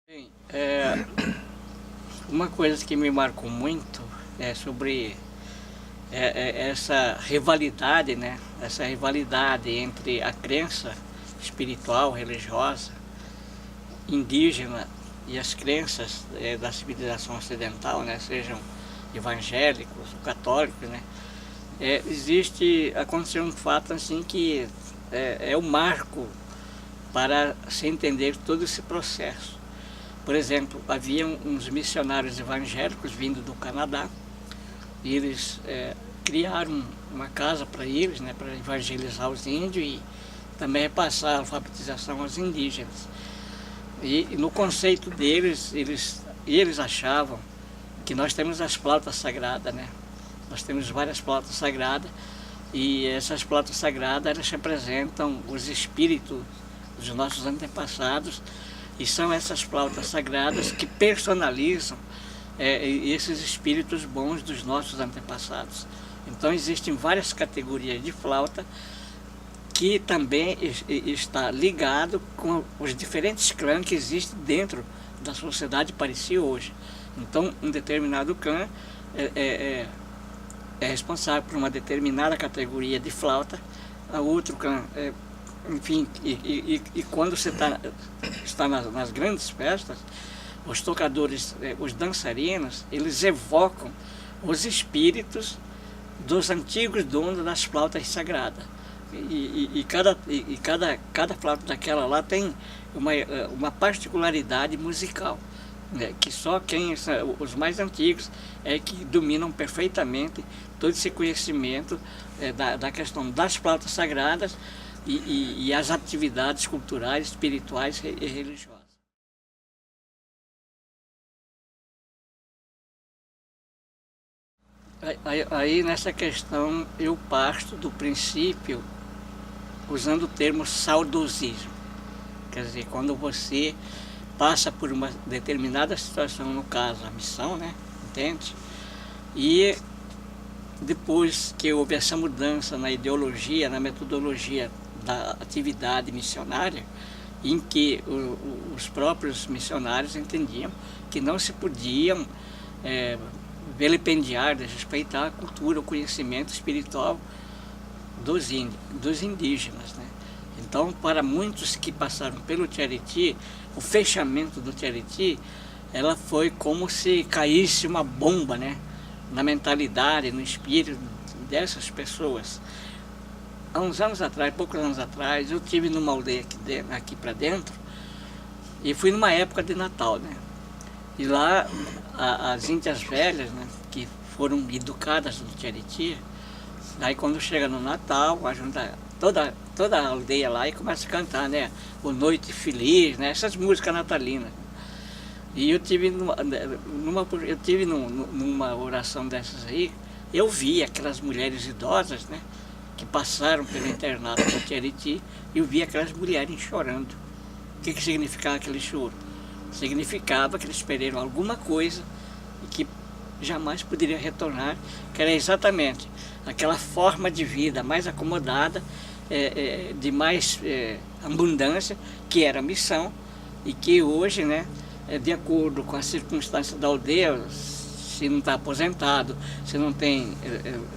Bem, uma coisa que me marcou muito é sobre essa rivalidade, né? Essa rivalidade entre a crença espiritual, religiosa, indígena e as crenças da civilização ocidental, né? Sejam evangélicos ou católicos, né? Aconteceu um fato assim que é o marco para se entender todo esse processo. Por exemplo, havia uns missionários evangélicos vindo do Canadá e eles criaram uma casa para eles, né, para evangelizar os índios e também repassar a alfabetização aos indígenas. E no conceito deles, eles achavam que nós temos as plantas sagradas, né? Nós temos várias plantas sagradas e essas plantas sagradas elas representam os espíritos dos nossos antepassados e são essas flautas sagradas que personalizam esses espíritos bons dos nossos antepassados. Então existem várias categorias de flauta que também está ligado com os diferentes clãs que existem dentro da sociedade parecia hoje. Então um determinado clã é responsável por uma determinada categoria de flauta, a outro clã enfim, quando você está nas grandes festas, os tocadores, os dançarinos, eles evocam os espíritos dos antigos donos das flautas sagradas. Cada flauta daquela lá tem uma particularidade musical, né, que só os mais antigos que dominam perfeitamente todo esse conhecimento da questão das flautas sagradas e as atividades culturais, espirituais e religiosas. Aí nessa questão eu parto do princípio usando o termo saudosismo. Quer dizer, quando você passa por uma determinada situação, no caso a missão, né, entende? E depois que houve essa mudança na ideologia, na metodologia da atividade missionária, em que os próprios missionários entendiam que não se podiam vilipendiar, desrespeitar a cultura, o conhecimento espiritual dos indígenas, né? Então, para muitos que passaram pelo Tiariti, o fechamento do Tiariti, ela foi como se caísse uma bomba, né, na mentalidade, no espírito dessas pessoas. Há uns anos atrás, poucos anos atrás, eu estive numa aldeia aqui para dentro e fui numa época de Natal, né? E lá as índias velhas, né, que foram educadas no Tiariti, daí quando chega no Natal, ajunta toda a aldeia lá e começa a cantar, né, o Noite Feliz, né, essas músicas natalinas. E eu tive numa oração dessas aí, eu vi aquelas mulheres idosas, né, que passaram pelo internato do Tiariti, e eu vi aquelas mulheres chorando. O que significava aquele choro? Significava que eles perderam alguma coisa e que jamais poderia retornar, que era exatamente aquela forma de vida mais acomodada, de mais abundância, que era a missão, e que hoje, né, de acordo com as circunstâncias da aldeia, se não está aposentado, se não tem,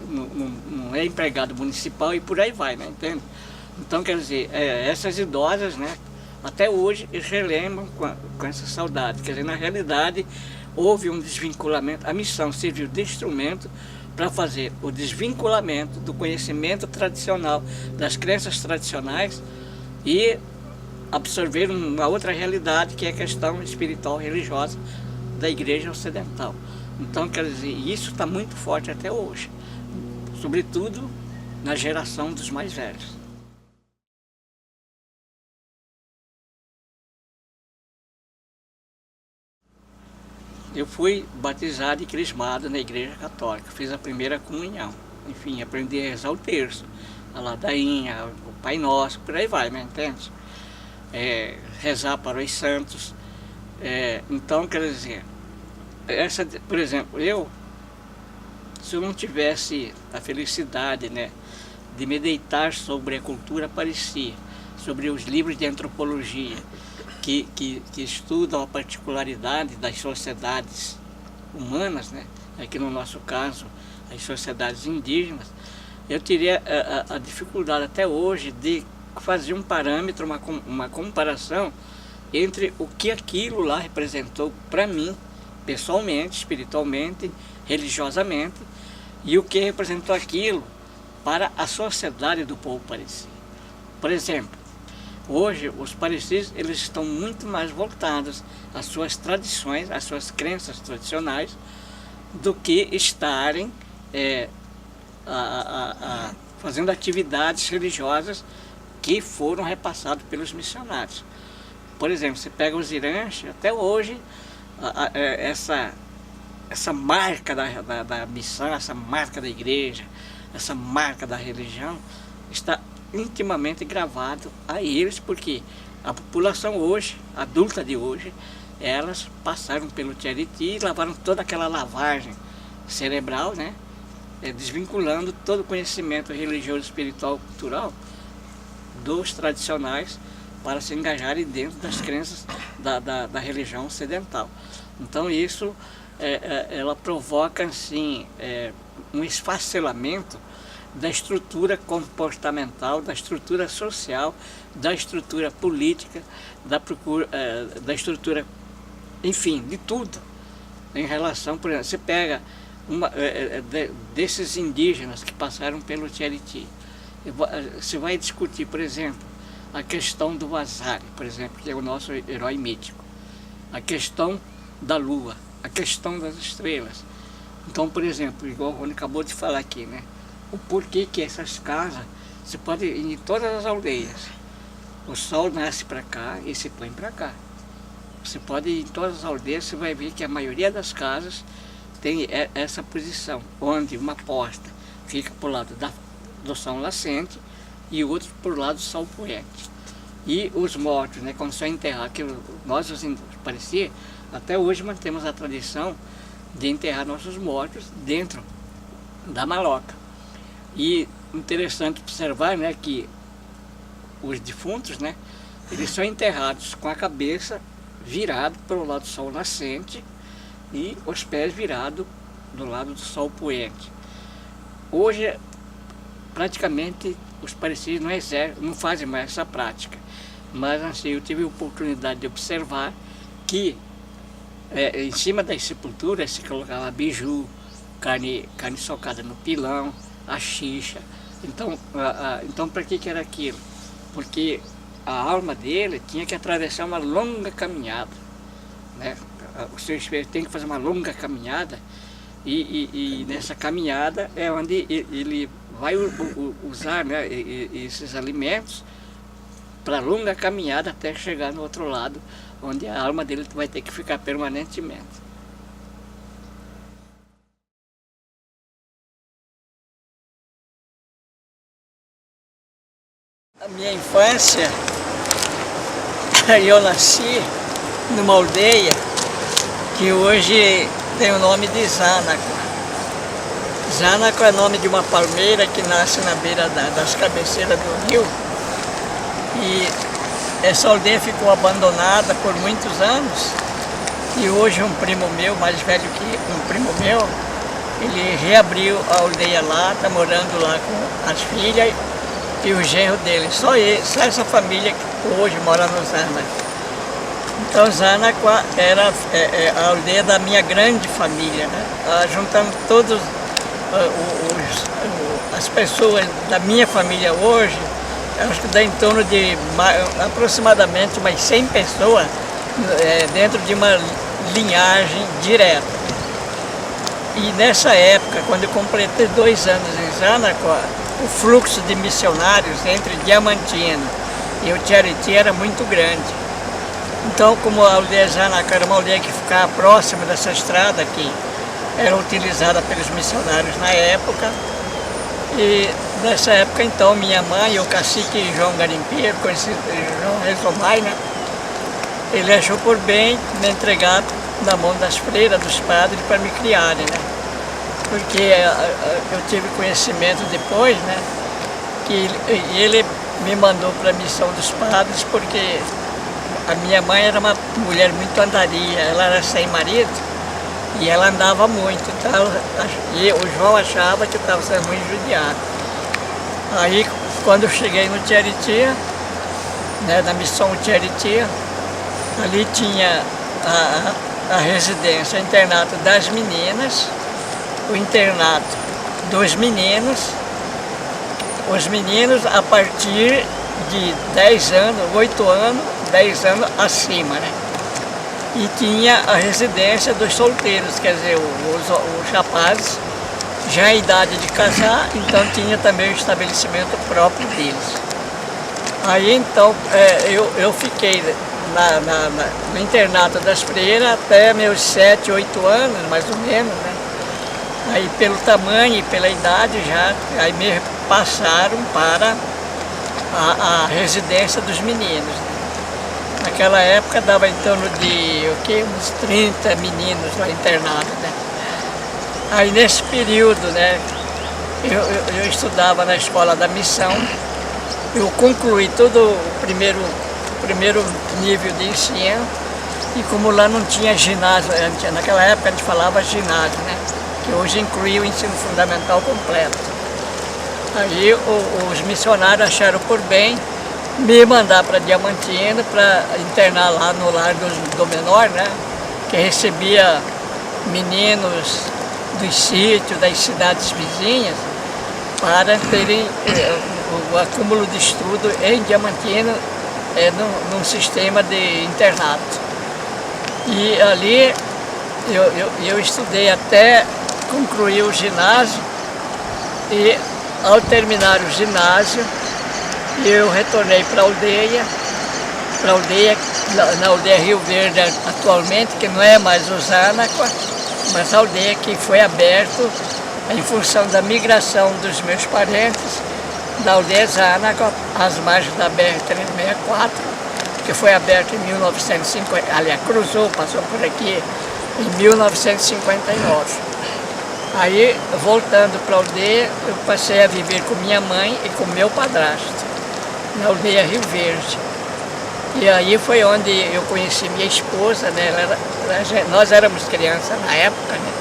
não é empregado municipal e por aí vai, né, entende? Então, quer dizer, essas idosas, né, até hoje eles relembram com essa saudade. Quer dizer, na realidade, houve um desvinculamento, a missão serviu de instrumento para fazer o desvinculamento do conhecimento tradicional, das crenças tradicionais e absorver uma outra realidade, que é a questão espiritual religiosa da Igreja Ocidental. Então, quer dizer, isso está muito forte até hoje, sobretudo na geração dos mais velhos. Eu fui batizado e crismado na Igreja Católica, fiz a primeira comunhão. Enfim, aprendi a rezar o terço, a ladainha, o Pai Nosso, por aí vai, né, entende? Rezar para os santos. Então, quer dizer, por exemplo, se eu não tivesse a felicidade, né, de me deitar sobre a cultura parecia, sobre os livros de antropologia, que estudam a particularidade das sociedades humanas, né? Aqui no nosso caso, as sociedades indígenas, eu teria a dificuldade até hoje de fazer um parâmetro, uma comparação entre o que aquilo lá representou para mim, pessoalmente, espiritualmente, religiosamente, e o que representou aquilo para a sociedade do povo pareci. Por exemplo, hoje os parecis eles estão muito mais voltados às suas tradições, às suas crenças tradicionais, do que estarem fazendo atividades religiosas que foram repassadas pelos missionários. Por exemplo, você pega os Irãs, até hoje, essa marca da missão, essa marca da igreja, essa marca da religião, está intimamente gravado a eles, porque a população hoje, adulta de hoje, elas passaram pelo Charity e lavaram toda aquela lavagem cerebral, né? Desvinculando todo o conhecimento religioso, espiritual, cultural dos tradicionais para se engajarem dentro das crenças da religião ocidental. Então isso ela provoca assim, um esfacelamento da estrutura comportamental, da estrutura social, da estrutura política, da estrutura, enfim, de tudo. Em relação, por exemplo, você pega desses indígenas que passaram pelo Charity, você vai discutir, por exemplo, a questão do Wazari, por exemplo, que é o nosso herói mítico, a questão da lua, a questão das estrelas. Então, por exemplo, igual o Rony acabou de falar aqui, né? O porquê que essas casas, você pode ir em todas as aldeias, o sol nasce para cá e se põe para cá. Você pode ir em todas as aldeias, você vai ver que a maioria das casas tem essa posição, onde uma porta fica para o lado do sol nascente e o outro para o lado do sol poente. E os mortos, né, quando são enterrados, que nós, os parecia, até hoje mantemos a tradição de enterrar nossos mortos dentro da maloca. E interessante observar, né, que os defuntos, né, eles são enterrados com a cabeça virada para o lado do sol nascente e os pés virados do lado do sol poente. Hoje, praticamente, os parecidos não fazem mais essa prática. Mas assim, eu tive a oportunidade de observar que em cima das sepulturas se colocava biju, carne socada no pilão, a xixa. Então, então para que era aquilo? Porque a alma dele tinha que atravessar uma longa caminhada, né? O seu espírito tem que fazer uma longa caminhada e nessa caminhada é onde ele vai usar, né, esses alimentos para longa caminhada até chegar no outro lado, onde a alma dele vai ter que ficar permanentemente. A minha infância, eu nasci numa aldeia que hoje tem o nome de Zanaco. Zanaco é nome de uma palmeira que nasce na beira das cabeceiras do rio. E essa aldeia ficou abandonada por muitos anos. E hoje um primo meu, mais velho que um primo meu, ele reabriu a aldeia lá, está morando lá com as filhas e o genro dele. Só essa família que hoje mora no Zanaco. Então Zanaco era a aldeia da minha grande família, né? Juntando todas as pessoas da minha família hoje, acho que dá em torno de aproximadamente umas 100 pessoas dentro de uma linhagem direta. E nessa época, quando eu completei 2 anos em Zanaco, o fluxo de missionários entre Diamantino e o Charity era muito grande. Então, como a aldeia Zanaco era uma aldeia que ficava próxima dessa estrada que era utilizada pelos missionários na época, e nessa época então minha mãe, o cacique João Garimpeiro, conhecido João Rezomai, né, ele achou por bem me entregar na mão das freiras, dos padres, para me criarem, né? Porque eu tive conhecimento depois, né, que ele me mandou para a missão dos padres porque a minha mãe era uma mulher muito andaria, ela era sem marido e ela andava muito, então e o João achava que eu estava sendo muito judiado. Aí quando eu cheguei no Tiaritia, né, na missão Tiaritia, ali tinha a residência, o internato das meninas, o internato dos meninos, os meninos a partir de 10 anos, 8 anos, 10 anos acima, né? E tinha a residência dos solteiros, quer dizer, os rapazes já em idade de casar, então tinha também o estabelecimento próprio deles. Aí então eu fiquei no internato das freiras até meus 7, 8 anos, mais ou menos, né? Aí pelo tamanho e pela idade já, aí me passaram para a residência dos meninos, né? Naquela época dava em torno de uns 30 meninos lá internados, né? Aí nesse período, né, eu estudava na escola da missão, eu concluí todo o primeiro nível de ensino, e como lá não tinha ginásio, naquela época a gente falava ginásio, né, que hoje inclui o ensino fundamental completo. Aí os missionários acharam por bem me mandar para Diamantina para internar lá no lar do menor, né, que recebia meninos dos sítios, das cidades vizinhas, para terem o acúmulo de estudo em Diamantina, num sistema de internato. E ali eu estudei até concluir o ginásio, e ao terminar o ginásio eu retornei para a aldeia, na aldeia Rio Verde atualmente, que não é mais Osânacoa, mas a aldeia que foi aberta em função da migração dos meus parentes da aldeia Osânacoa às margens da BR-364, que foi aberta em 1950, aliás, cruzou, passou por aqui em 1959. Aí, voltando para a aldeia, eu passei a viver com minha mãe e com meu padrasto, na aldeia Rio Verde. E aí foi onde eu conheci minha esposa, né? Nós éramos crianças na época, né?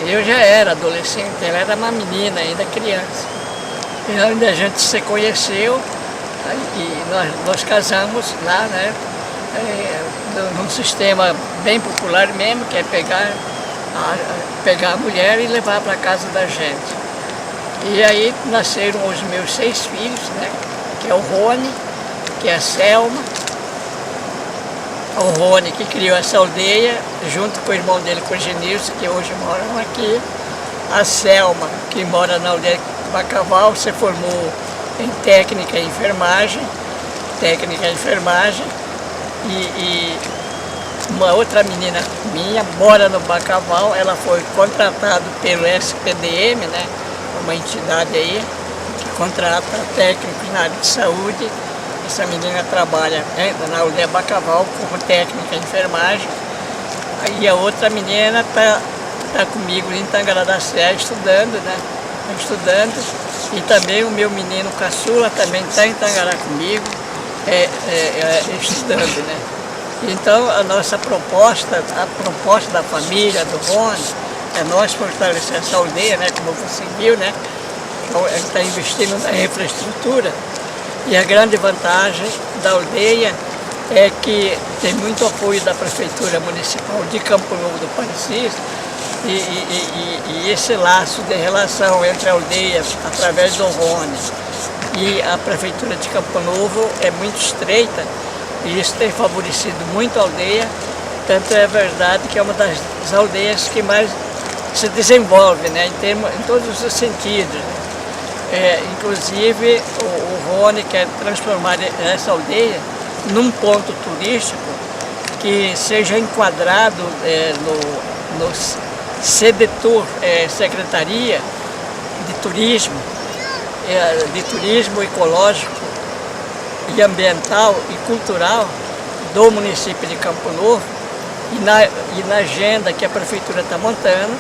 Eu já era adolescente, ela era uma menina ainda, criança. E onde a gente se conheceu, e nós casamos lá, né? Num sistema bem popular mesmo, que é pegar a mulher e levar para casa da gente. E aí nasceram os meus 6 filhos, né? Que é o Rony, que é a Selma, o Rony que criou essa aldeia, junto com o irmão dele, com o Genilson, que hoje moram aqui, a Selma, que mora na aldeia Bacaval, se formou em técnica em enfermagem, e uma outra menina minha mora no Bacaval, ela foi contratada pelo SPDM, né? Uma entidade aí que contrata técnicos na área de saúde. Essa menina trabalha, né, na aldeia Bacaval como técnica em enfermagem. Aí a outra menina tá comigo em Tangará da Serra estudando, né? E também o meu menino caçula também está em Tangará comigo, estudando, né? Então a nossa proposta, a proposta da família, do Rony, é nós fortalecer essa aldeia, né? Como você viu, né? Então, ele está investindo na infraestrutura. E a grande vantagem da aldeia é que tem muito apoio da Prefeitura Municipal de Campo Novo do Parecis, e esse laço de relação entre a aldeia, através do Rony, e a Prefeitura de Campo Novo é muito estreita, e isso tem favorecido muito a aldeia, tanto é verdade que é uma das aldeias que mais se desenvolve, né, em todos os sentidos. Inclusive o Rony quer transformar essa aldeia num ponto turístico que seja enquadrado no SEDETUR, Secretaria de Turismo Ecológico e Ambiental e Cultural do município de Campo Novo, e na agenda que a Prefeitura está montando,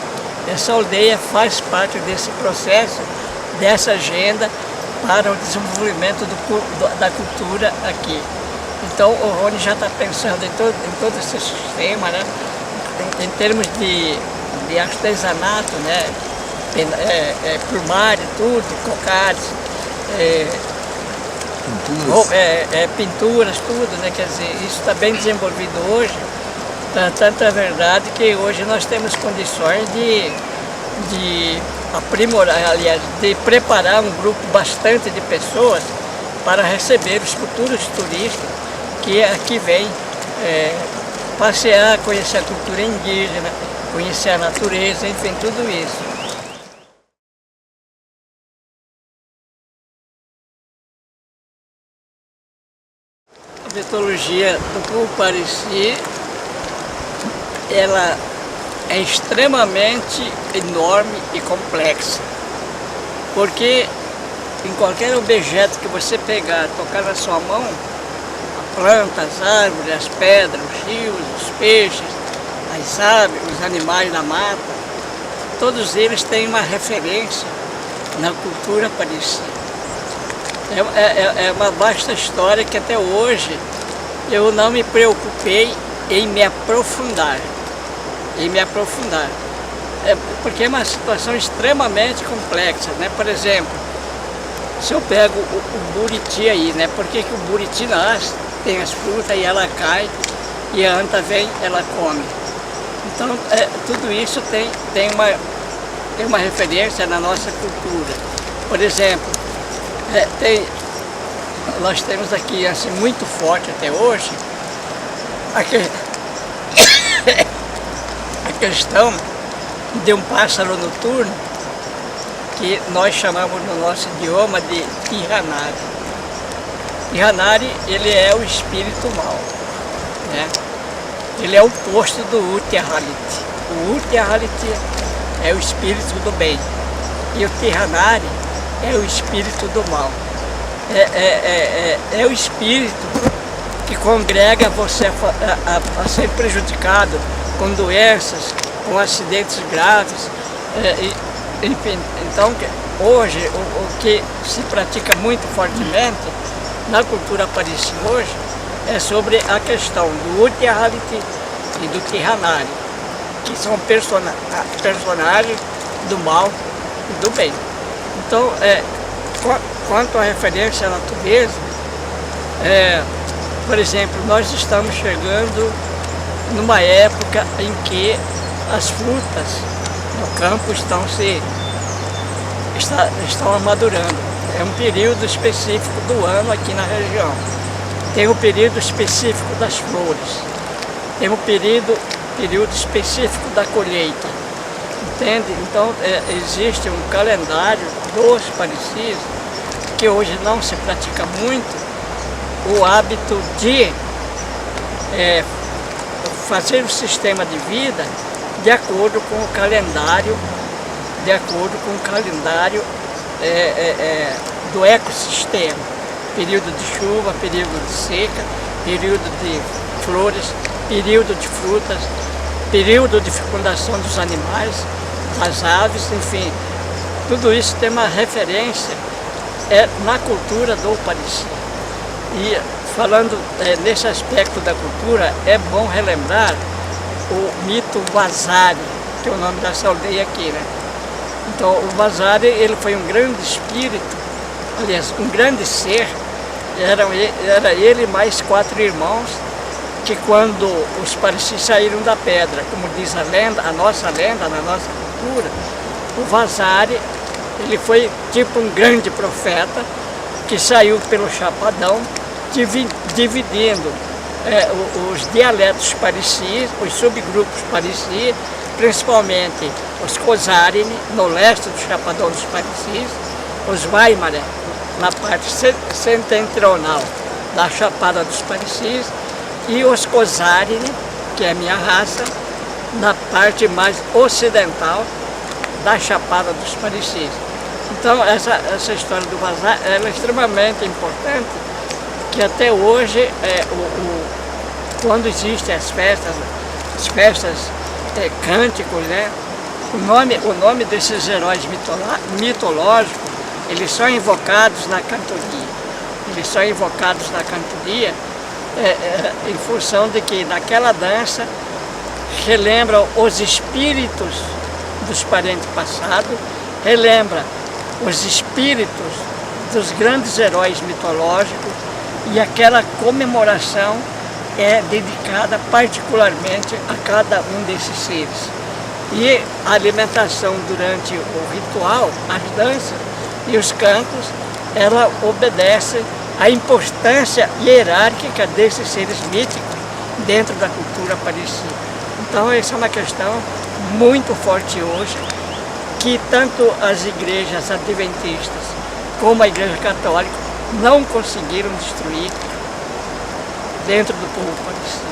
essa aldeia faz parte desse processo, dessa agenda para o desenvolvimento da cultura aqui. Então o Rony já está pensando em todo esse sistema, né? Em termos de artesanato, né? Plumário, tudo, cocares, pinturas, tudo, né? Quer dizer, isso está bem desenvolvido hoje. Tanto é verdade que hoje nós temos condições de aprimorar, aliás, de preparar um grupo bastante de pessoas para receber os futuros turistas que aqui vêm passear, conhecer a cultura indígena, conhecer a natureza, enfim, tudo isso. A mitologia do povo Pareci, ela é extremamente enorme e complexa, porque em qualquer objeto que você pegar, tocar na sua mão, a planta, as árvores, as pedras, os rios, os peixes, as aves, os animais da mata, todos eles têm uma referência na cultura parecida. É uma vasta história que até hoje eu não me preocupei em me aprofundar. Porque é uma situação extremamente complexa, né? Por exemplo, se eu pego o buriti aí, né? Por que o buriti nasce, tem as frutas e ela cai, e a anta vem, ela come. Então, tudo isso tem uma referência na nossa cultura. Por exemplo, nós temos aqui, assim, muito forte até hoje, a questão de um pássaro noturno que nós chamamos no nosso idioma de Tihanari. Tihanari, ele é o espírito mau, né? Ele é o oposto do Utyahalit. O Utyahalit é o espírito do bem e o Tihanari é o espírito do mal. É o espírito que congrega você a ser prejudicado com doenças, com acidentes graves, enfim. Então, hoje, o que se pratica muito fortemente na cultura pareci hoje é sobre a questão do Utyahalit e do Tihanari, que são personagens do mal e do bem. Então, quanto à referência à natureza, por exemplo, nós estamos chegando numa época em que as frutas no campo estão amadurando. É um período específico do ano aqui na região. Tem o período específico das flores, tem o período específico da colheita, entende? Então existe um calendário dos parecis que hoje não se pratica muito, o hábito de fazer o sistema de vida de acordo com o calendário, do ecossistema. Período de chuva, período de seca, período de flores, período de frutas, período de fecundação dos animais, das aves, enfim. Tudo isso tem uma referência na cultura do Pareci. E falando nesse aspecto da cultura, é bom relembrar o mito Vazari, que é o nome dessa aldeia aqui, né? Então, o Vazari, ele foi um grande espírito, aliás, um grande ser. Era ele mais 4 irmãos, que quando os Parecis saíram da pedra, como diz a lenda, na nossa cultura, o Vazari, ele foi tipo um grande profeta que saiu pelo Chapadão, dividindo os dialetos Parecis, os subgrupos Parecis, principalmente os Kozarini, no leste do Chapadão dos Parecis, os Waimaré, na parte setentrional da Chapada dos Parecis, e os Kozarini, que é a minha raça, na parte mais ocidental da Chapada dos Parecis. Então essa história do Vazari é extremamente importante, que até hoje, quando existem as festas cânticos, né? O nome desses heróis mitológicos, eles são invocados na cantoria. em função de que naquela dança relembra os espíritos dos parentes passados, relembra os espíritos dos grandes heróis mitológicos, e aquela comemoração é dedicada particularmente a cada um desses seres. E a alimentação durante o ritual, as danças e os cantos, ela obedece à importância hierárquica desses seres míticos dentro da cultura parecida. Então essa é uma questão muito forte hoje, que tanto as igrejas adventistas como a Igreja Católica não conseguiram destruir dentro do povo parecido.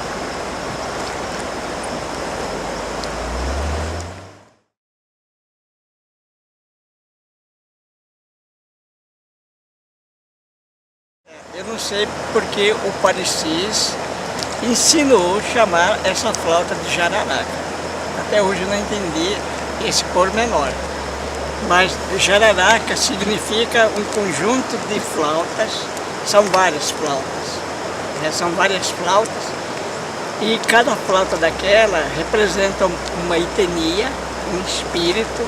Eu não sei porque o Parecis ensinou chamar essa flauta de jararaca. Até hoje eu não entendi esse pormenor. Mas jararaca significa um conjunto de flautas, são várias flautas, né? São várias flautas, e cada flauta daquela representa uma etnia, um espírito,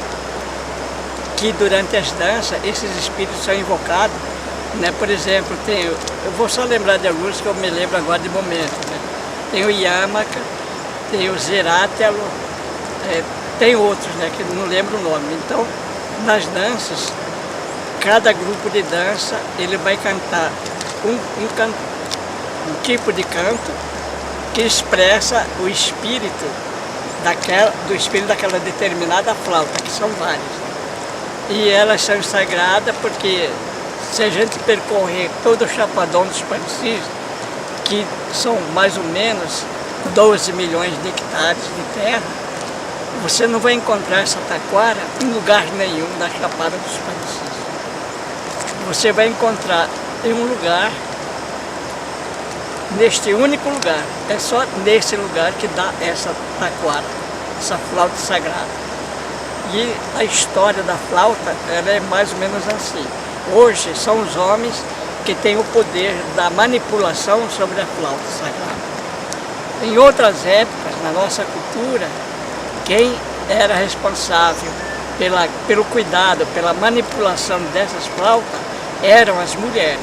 que durante as danças, esses espíritos são invocados, né? Por exemplo, eu vou só lembrar de alguns que eu me lembro agora de momento, né? Tem o Yamaka, tem o Zerátelo, tem outros, né, que não lembro o nome. Então, nas danças, cada grupo de dança ele vai cantar um tipo de canto que expressa o espírito daquela determinada flauta, que são várias. E elas são sagradas porque, se a gente percorrer todo o Chapadão dos Parecis, que são mais ou menos 12 milhões de hectares de terra, você não vai encontrar essa taquara em lugar nenhum da Chapada dos Parecis. Você vai encontrar em um lugar, neste único lugar. É só nesse lugar que dá essa taquara, essa flauta sagrada. E a história da flauta, ela é mais ou menos assim. Hoje são os homens que têm o poder da manipulação sobre a flauta sagrada. Em outras épocas, na nossa cultura, quem era responsável pelo cuidado, pela manipulação dessas flautas, eram as mulheres.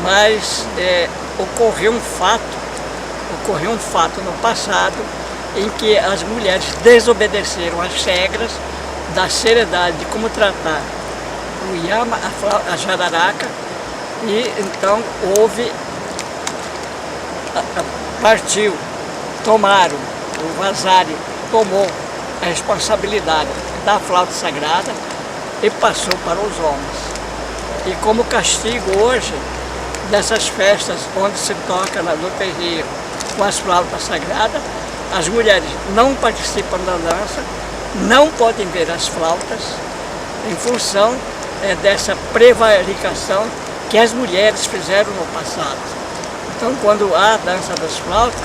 Mas ocorreu um fato no passado em que as mulheres desobedeceram às regras da seriedade de como tratar o Yama, a jararaca, e então tomaram, o Vasari tomou a responsabilidade da flauta sagrada e passou para os homens. E como castigo hoje dessas festas onde se toca no terreiro com as flautas sagradas, as mulheres não participam da dança, não podem ver as flautas, em função dessa prevaricação que as mulheres fizeram no passado. Então, quando há a dança das flautas,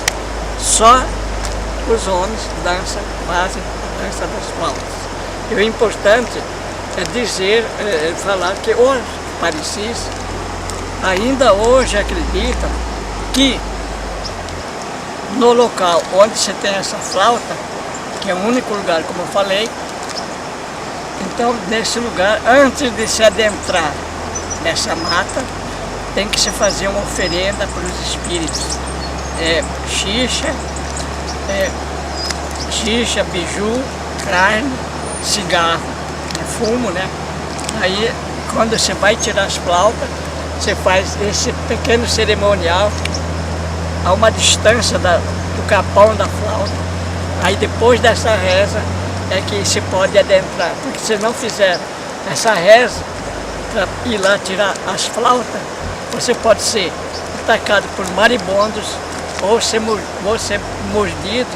só os homens fazem a dança das flautas. E o importante é falar que os Parecis ainda hoje acreditam que no local onde se tem essa flauta, que é o único lugar, como eu falei, então nesse lugar, antes de se adentrar nessa mata, tem que se fazer uma oferenda para os espíritos. Xixa, biju, carne, cigarro, fumo, né? Aí, quando você vai tirar as flautas, você faz esse pequeno cerimonial a uma distância do capão da flauta. Aí, depois dessa reza, é que se pode adentrar. Porque se não fizer essa reza, para ir lá tirar as flautas, você pode ser atacado por maribondos ou ser mordido,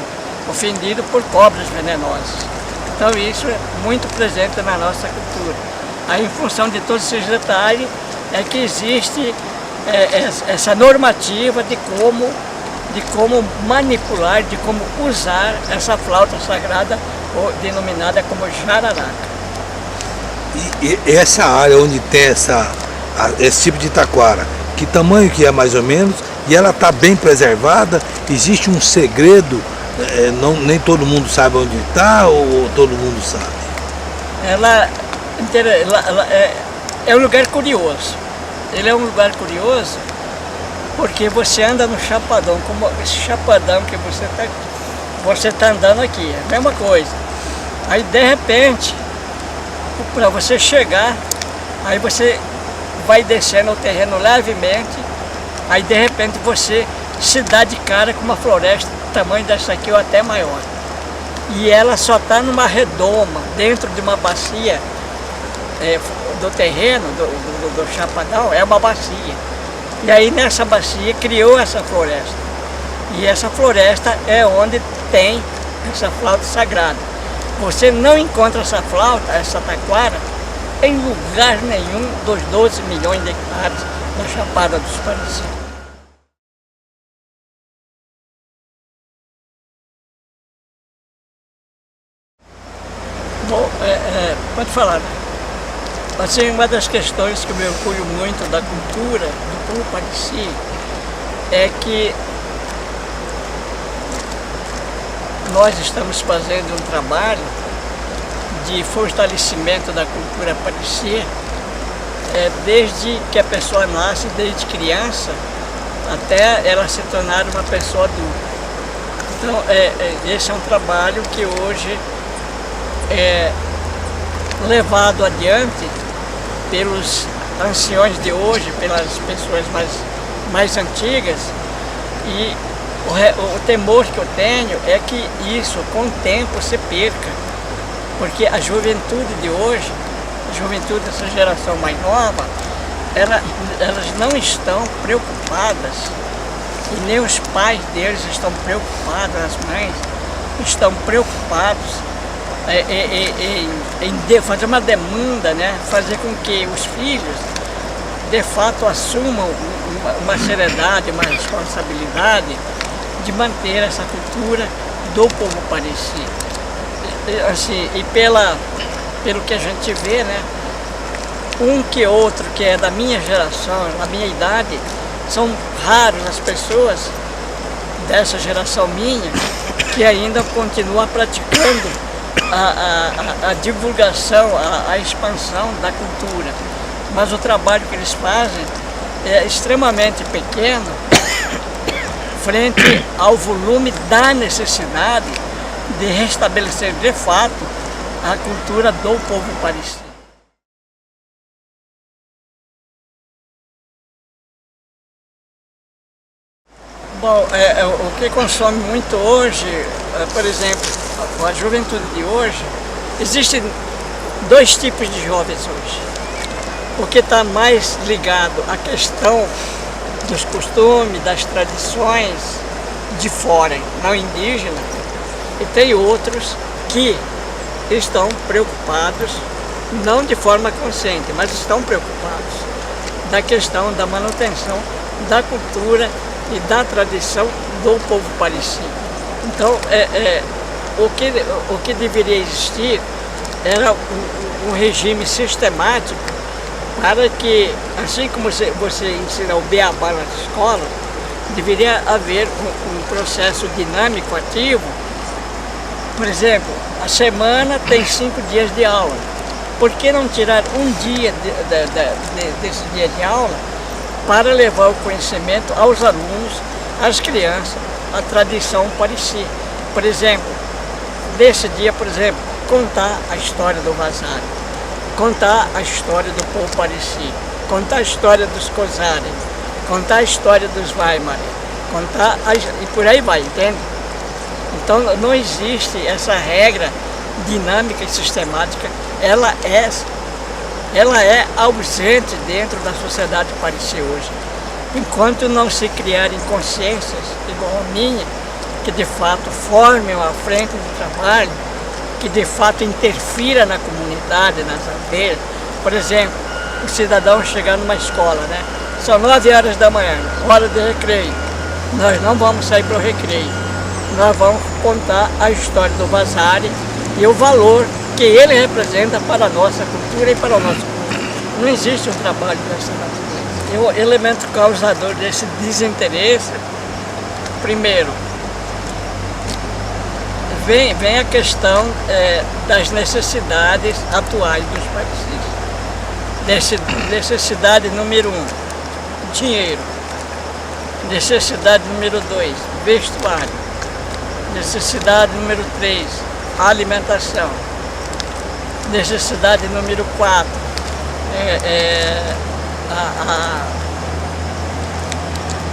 ofendido por cobras venenosas. Então isso é muito presente na nossa cultura. Aí, em função de todos esses detalhes, é que existe essa normativa de como manipular, de como usar essa flauta sagrada, denominada como jararaca. E essa área onde tem esse tipo de taquara, que tamanho que é mais ou menos e ela está bem preservada? Existe um segredo? Nem todo mundo sabe onde está ou todo mundo sabe? Ela é um lugar curioso. Ele é um lugar curioso porque você anda no Chapadão, como esse Chapadão que você tá andando aqui, é a mesma coisa. Aí de repente, para você chegar, aí você vai descendo o terreno levemente, aí de repente você se dá de cara com uma floresta do tamanho dessa aqui ou até maior. E ela só está numa redoma, dentro de uma bacia do terreno, do Chapadão, é uma bacia. E aí nessa bacia criou essa floresta. E essa floresta é onde tem essa flauta sagrada. Você não encontra essa flauta, essa taquara, em lugar nenhum dos 12 milhões de hectares da Chapada dos Parecis. Bom, pode falar. Assim, uma das questões que eu me orgulho muito da cultura do povo Parecis é que nós estamos fazendo um trabalho de fortalecimento da cultura Parecis desde que a pessoa nasce, desde criança, até ela se tornar uma pessoa adulta. Então, esse é um trabalho que hoje é levado adiante pelos anciões de hoje, pelas pessoas mais antigas, e o temor que eu tenho é que isso, com o tempo, se perca, porque a juventude de hoje, a juventude dessa geração mais nova, elas não estão preocupadas, e nem os pais deles estão preocupados, as mães estão preocupados em fazer uma demanda, né? Fazer com que os filhos, de fato, assumam uma seriedade, uma responsabilidade de manter essa cultura do povo Parecis. Assim, e pelo que a gente vê, né? Um que outro que é da minha geração, da minha idade, são raros as pessoas dessa geração minha que ainda continuam praticando a divulgação, a expansão da cultura. Mas o trabalho que eles fazem é extremamente pequeno frente ao volume da necessidade de restabelecer de fato a cultura do povo Parecis. Bom, o que consome muito hoje, por exemplo, a juventude de hoje, existem dois tipos de jovens hoje. O que está mais ligado à questão dos costumes, das tradições de fora, não indígena, e tem outros que estão preocupados, não de forma consciente, mas estão preocupados da questão da manutenção da cultura e da tradição do povo Parecis. Então, o que deveria existir era um regime sistemático para que, assim como você ensina o beabá nas escolas, deveria haver um processo dinâmico, ativo. Por exemplo, a semana tem 5 dias de aula. Por que não tirar um dia desse dia de aula para levar o conhecimento aos alunos, às crianças, a tradição Parecis? Por exemplo, nesse dia, contar a história do Vazari, contar a história do povo Parecis, contar a história dos Cosari, contar a história dos Waimari, e por aí vai, entende? Então não existe essa regra dinâmica e sistemática, ela é ausente dentro da sociedade Parecis hoje. Enquanto não se criarem consciências igual a minha, que de fato formem a frente do trabalho, que de fato interfira na comunidade, nas aldeias. Por exemplo, o cidadão chegar numa escola, né? São 9 horas da manhã, hora de recreio. Nós não vamos sair para o recreio. Nós vamos contar a história do Vazari e o valor que ele representa para a nossa cultura e para o nosso povo. Não existe um trabalho dessa natureza. E o elemento causador desse desinteresse, primeiro, vem a questão das necessidades atuais dos parecis. Necessidade número 1, dinheiro. Necessidade número 2, vestuário. Necessidade número 3, alimentação. Necessidade número 4,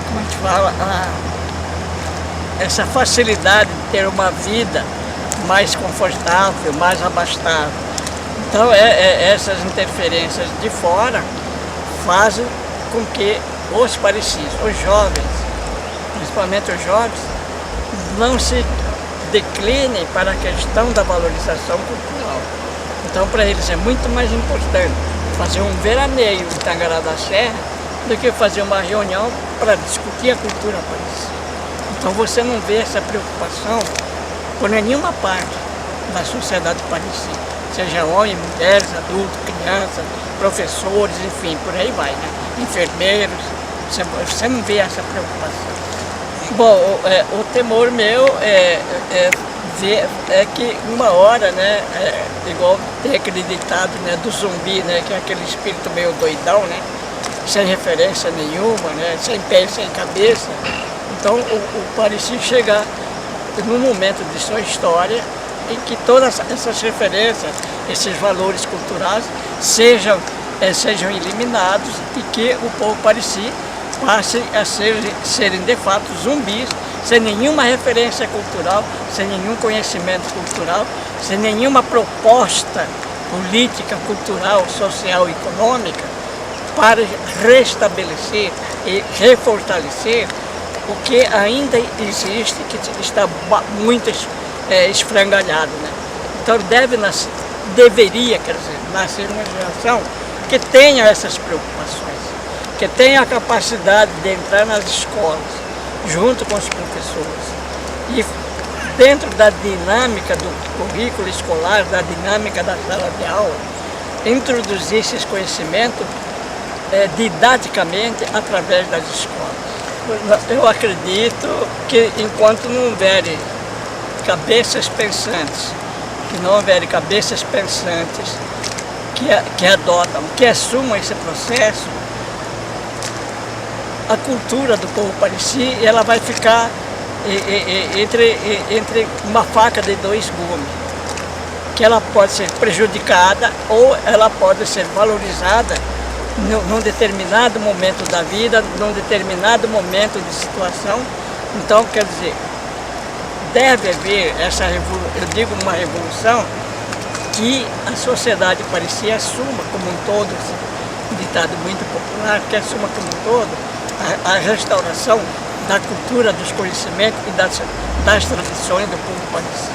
como a gente fala, essa facilidade de ter uma vida mais confortável, mais abastada. Então essas interferências de fora fazem com que os parecis, os jovens, principalmente os jovens, não se declinem para a questão da valorização cultural. Então para eles é muito mais importante fazer um veraneio em Tangará da Serra do que fazer uma reunião para discutir a cultura parecida. Então você não vê essa preocupação por nenhuma parte da sociedade parecida, seja homens, mulheres, adultos, crianças, professores, enfim, por aí vai, né? Enfermeiros, você não vê essa preocupação. Bom, o temor meu é que uma hora, né, igual tem aquele ditado, né, do zumbi, né, que é aquele espírito meio doidão, né, sem referência nenhuma, né, sem pé, sem cabeça. Então o Pareci chegar num momento de sua história em que todas essas referências, esses valores culturais sejam eliminados e que o povo Pareci passe a serem de fato zumbis, sem nenhuma referência cultural, sem nenhum conhecimento cultural, sem nenhuma proposta política, cultural, social e econômica para restabelecer e refortalecer o que ainda existe, que está muito esfrangalhado, né? Então deveria, quer dizer, nascer uma geração que tenha essas preocupações, que tenha a capacidade de entrar nas escolas, junto com os professores, e dentro da dinâmica do currículo escolar, da dinâmica da sala de aula, introduzir esses conhecimentos didaticamente através das escolas. Eu acredito que enquanto não houverem cabeças pensantes, que adotam, que assumam esse processo, a cultura do povo Pareci, ela vai ficar entre uma faca de dois gumes, que ela pode ser prejudicada ou ela pode ser valorizada num determinado momento da vida, num determinado momento de situação. Então, quer dizer, deve haver eu digo uma revolução, que a sociedade Pareci assuma como um todo, um ditado muito popular, que assuma como um todo a restauração da cultura, dos conhecimentos e das tradições do povo Pareci.